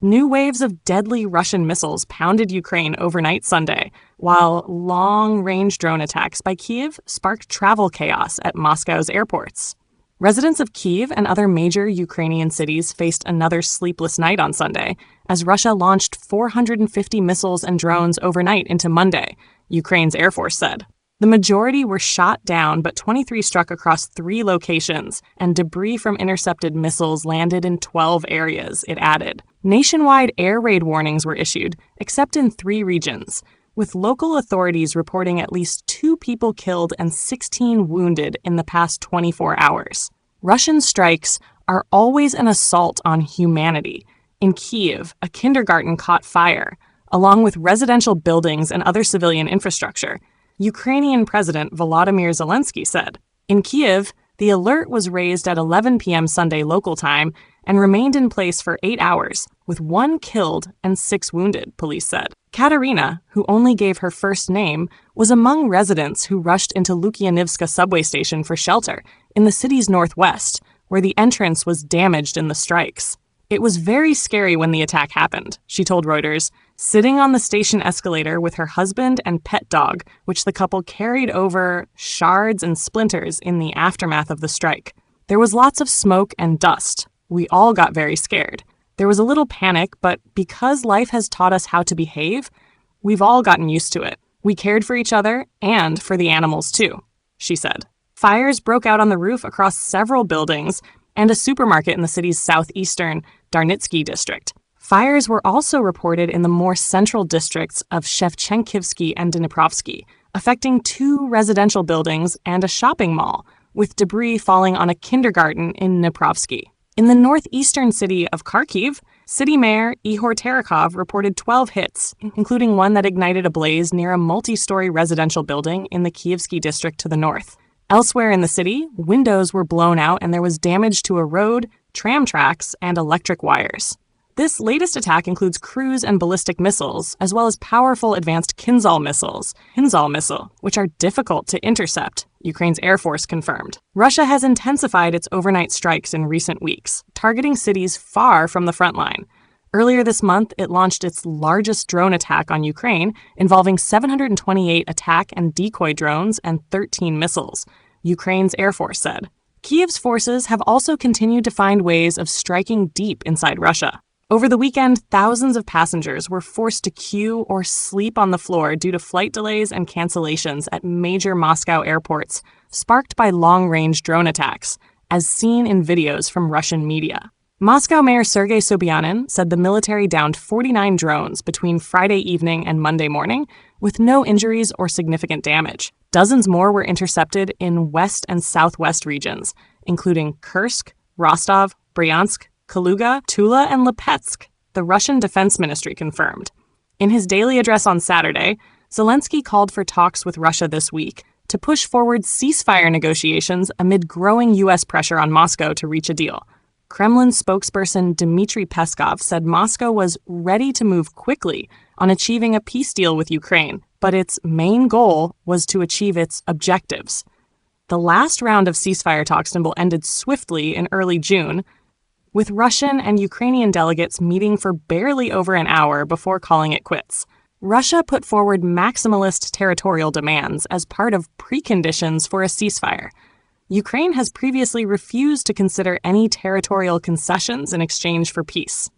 New waves of deadly Russian missiles pounded Ukraine overnight Sunday, while long-range drone attacks by Kyiv sparked travel chaos at Moscow's airports. Residents of Kyiv and other major Ukrainian cities faced another sleepless night on Sunday, as Russia launched 450 missiles and drones overnight into Monday, Ukraine's Air Force said. The majority were shot down, but 23 struck across 3 locations, and debris from intercepted missiles landed in 12 areas, it added. Nationwide air raid warnings were issued, except in 3 regions, with local authorities reporting at least 2 people killed and 16 wounded in the past 24 hours. Russian strikes are always an assault on humanity. In Kyiv, a kindergarten caught fire, along with residential buildings and other civilian infrastructure, Ukrainian President Volodymyr Zelensky said. In Kyiv, the alert was raised at 11 p.m. Sunday local time and remained in place for 8 hours, with 1 killed and 6 wounded, police said. Katerina, who only gave her first name, was among residents who rushed into Lukyanivska subway station for shelter in the city's northwest, where the entrance was damaged in the strikes. It was very scary when the attack happened, she told Reuters, sitting on the station escalator with her husband and pet dog, which the couple carried over shards and splinters in the aftermath of the strike. There was lots of smoke and dust. We all got very scared. There was a little panic, but because life has taught us how to behave, we've all gotten used to it. We cared for each other and for the animals too, she said. Fires broke out on the roof across several buildings and a supermarket in the city's southeastern Darnitsky district. Fires were also reported in the more central districts of Shevchenkivsky and Dniprovsky, affecting 2 residential buildings and a shopping mall, with debris falling on a kindergarten in Dniprovsky. In the northeastern city of Kharkiv, city mayor Ihor Terekhov reported 12 hits, including one that ignited a blaze near a multi-story residential building in the Kyivsky district to the north. Elsewhere in the city, windows were blown out and there was damage to a road, tram tracks, and electric wires. This latest attack includes cruise and ballistic missiles, as well as powerful advanced Kinzhal missiles, which are difficult to intercept, Ukraine's Air Force confirmed. Russia has intensified its overnight strikes in recent weeks, targeting cities far from the front line. Earlier this month, it launched its largest drone attack on Ukraine, involving 728 attack and decoy drones and 13 missiles, Ukraine's Air Force said. Kyiv's forces have also continued to find ways of striking deep inside Russia. Over the weekend, thousands of passengers were forced to queue or sleep on the floor due to flight delays and cancellations at major Moscow airports, sparked by long-range drone attacks, as seen in videos from Russian media. Moscow Mayor Sergei Sobyanin said the military downed 49 drones between Friday evening and Monday morning, with no injuries or significant damage. Dozens more were intercepted in west and southwest regions, including Kursk, Rostov, Bryansk, Kaluga, Tula, and Lipetsk, the Russian Defense Ministry confirmed. In his daily address on Saturday, Zelensky called for talks with Russia this week to push forward ceasefire negotiations amid growing U.S. pressure on Moscow to reach a deal. Kremlin spokesperson Dmitry Peskov said Moscow was ready to move quickly on achieving a peace deal with Ukraine, but its main goal was to achieve its objectives. The last round of ceasefire talks ended swiftly in early June, with Russian and Ukrainian delegates meeting for barely over an hour before calling it quits. Russia put forward maximalist territorial demands as part of preconditions for a ceasefire. Ukraine has previously refused to consider any territorial concessions in exchange for peace.